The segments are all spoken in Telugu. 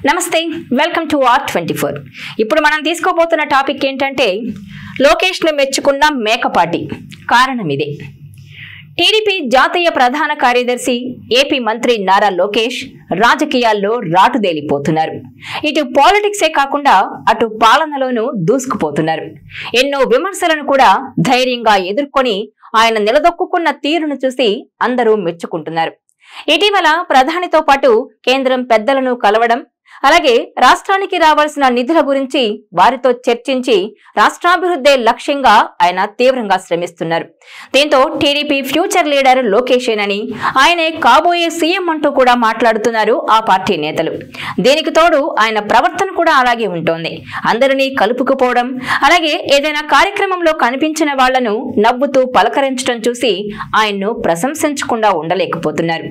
నమస్తే, వెల్కమ్ టు R24. ఇప్పుడు మనం తీసుకోబోతున్న టాపిక్ ఏంటంటే లోకేష్ను మెచ్చుకున్న మేకపాటి. కారణం ఇదే. టీడీపీ జాతీయ ప్రధాన కార్యదర్శి ఏపీ మంత్రి నారా లోకేష్ రాజకీయాల్లో రాటుదేలిపోతున్నారు. ఇటు పాలిటిక్సే కాకుండా అటు పాలనలోనూ దూసుకుపోతున్నారు. ఎన్నో విమర్శలను కూడా ధైర్యంగా ఎదుర్కొని ఆయన నిలదొక్కున్న తీరును చూసి అందరూ మెచ్చుకుంటున్నారు. ఇటీవల ప్రధానితో పాటు కేంద్రం పెద్దలను కలవడం, అలాగే రాష్ట్రానికి రావాల్సిన నిధుల గురించి వారితో చర్చించి రాష్ట్రాభివృద్ధి లక్ష్యంగా ఆయన తీవ్రంగా శ్రమిస్తున్నారు. దీంతో టీడీపీ ఫ్యూచర్ లీడర్ లోకేషేనని, ఆయనే కాబోయే సీఎం అంటూ కూడా మాట్లాడుతున్నారు ఆ పార్టీ నేతలు. దీనికి తోడు ఆయన ప్రవర్తన కూడా అలాగే ఉంటోంది. అందరినీ కలుపుకుపోవడం, అలాగే ఏదైనా కార్యక్రమంలో కనిపించిన వాళ్లను నవ్వుతూ పలకరించడం చూసి ఆయన్ను ప్రశంసించకుండా ఉండలేకపోతున్నారు.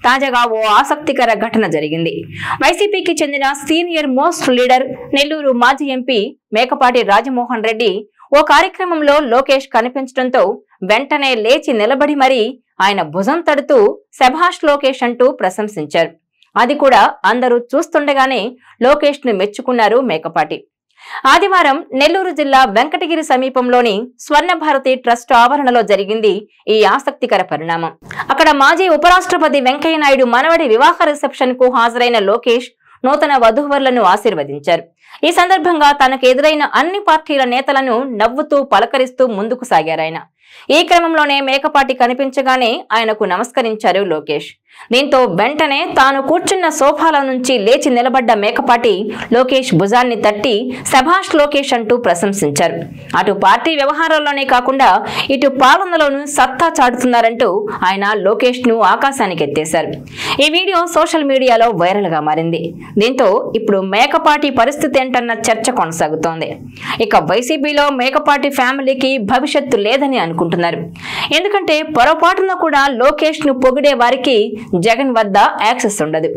తాజాగా ఓ ఆసక్తికర ఘటన జరిగింది. వైసీపీకి చెందిన సీనియర్ మోస్ట్ లీడర్ నెల్లూరు మాజీ ఎంపీ మేకపాటి రాజమోహన్ రెడ్డి ఓ కార్యక్రమంలో లోకేష్ కనిపించడంతో వెంటనే లేచి నిలబడి మరీ ఆయన భుజం తడుతూ శభాష్ లోకేష్ అంటూ ప్రశంసించారు. అది కూడా అందరూ చూస్తుండగానే లోకేష్ ను మెచ్చుకున్నారు మేకపాటి. ఆదివారం నెల్లూరు జిల్లా వెంకటగిరి సమీపంలోని స్వర్ణభారతి ట్రస్ట్ ఆవరణలో జరిగింది ఈ ఆసక్తికర పరిణామం. అక్కడ మాజీ ఉపరాష్ట్రపతి వెంకయ్యనాయుడు మనవడి వివాహ రిసెప్షన్ కు హాజరైన లోకేష్ నూతన వధూవరులను ఆశీర్వదించారు. ఈ సందర్భంగా తనకు ఎదురైన అన్ని పార్టీల నేతలను నవ్వుతూ పలకరిస్తూ ముందుకు సాగారాయన. ఈ క్రమంలోనే మేకపాటి కనిపించగానే ఆయనకు నమస్కరించారు లోకేష్. దీంతో వెంటనే తాను కూర్చున్న సోఫాల నుంచి లేచి నిలబడ్డ మేకపాటి లోకేష్ భుజాన్ని తట్టి శభాష్ లోకేష్ అంటూ ప్రశంసించారు. అటు పార్టీ వ్యవహారాల్లోనే కాకుండా ఇటు పాలనలోనూ సత్తా చాటుతున్నారంటూ ఆయన లోకేష్ ను ఆకాశానికి ఎత్తేశారు. ఈ వీడియో సోషల్ మీడియాలో వైరల్ గా మారింది. దీంతో ఇప్పుడు మేకపాటి పరిస్థితి ఏంటన్న చర్చ కొనసాగుతోంది. ఇక వైసీపీలో మేకపాటి ఫ్యామిలీకి భవిష్యత్తు లేదని అనుకుంటున్నారు. ఎందుకంటే పొరపాటున కూడా లోకేష్ ను పొగిడే వారికి జగన్ వద్ద యాక్సెస్ ఉండదు.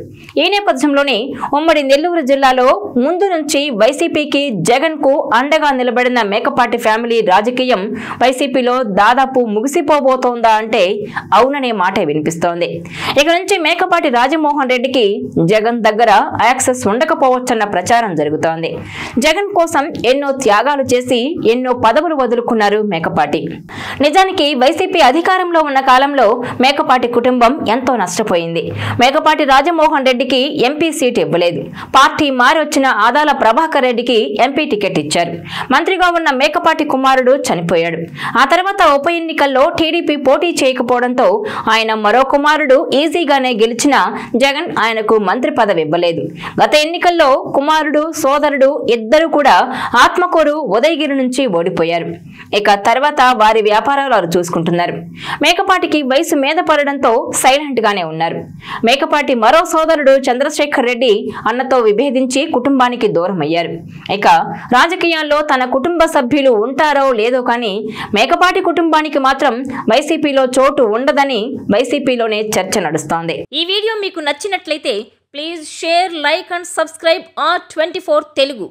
ఈ నేపథ్యంలోనే ఉమ్మడి నెల్లూరు జిల్లాలో ముందు నుంచి వైసీపీకి జగన్ కు అండగా నిలబడిన మేకపాటి ఫ్యామిలీ రాజకీయం వైసీపీలో దాదాపు ముగిసిపోబోతోందా అంటే అవుననే మాటే వినిపిస్తోంది. ఇక నుంచి మేకపాటి రాజమోహన్ రెడ్డికి జగన్ దగ్గర యాక్సెస్ ఉండకపోవచ్చన్న ప్రచారం జరుగుతోంది. జగన్ కోసం ఎన్నో త్యాగాలు చేసి ఎన్నో పదవులు వదులుకున్నారు మేకపాటి. నిజానికి వైసీపీ అధికారంలో ఉన్న కాలంలో మేకపాటి కుటుంబం ఎంతో నష్టపోయింది. మేకపాటి రాజమోహన్ రెడ్డికి ఎంపీ సీట్ ఇవ్వలేదు. పార్టీ మారి వచ్చిన ఆదాల ప్రభాకర్ రెడ్డికి ఎంపీ టికెట్ ఇచ్చారు. మంత్రిగా ఉన్న మేకపాటి కుమారుడు చనిపోయాడు. ఆ తర్వాత ఉప ఎన్నికల్లో టీడీపీ పోటీ చేయకపోవడంతో ఆయన మరో కుమారుడు ఈజీగానే గెలిచిన జగన్ ఆయనకు మంత్రి పదవి ఇవ్వలేదు. గత ఎన్నికల్లో కుమారుడు సోదరుడు ఇద్దరు కూడా ఆత్మకూరు ఉదయగిరి నుంచి ఓడిపోయారు. ఇక తర్వాత వారి వ్యాపారాలు వారు చూసుకుంటున్నారు. మేకపాటికి వయసు మీద పడడంతో సైలెంట్ గానే ఉన్నారు. మేకపాటి మరో సోదరుడు చంద్రశేఖర్ రెడ్డి అన్నతో విభేదించి కుటుంబానికి దూరం అయ్యారు. ఇక రాజకీయాల్లో తన కుటుంబ సభ్యులు ఉంటారో లేదో కానీ మేకపాటి కుటుంబానికి మాత్రం వైసీపీలో చోటు ఉండదని వైసీపీలోనే చర్చ నడుస్తోంది. ఈ వీడియో మీకు నచ్చినట్లయితే please share, like and subscribe R24 Telugu.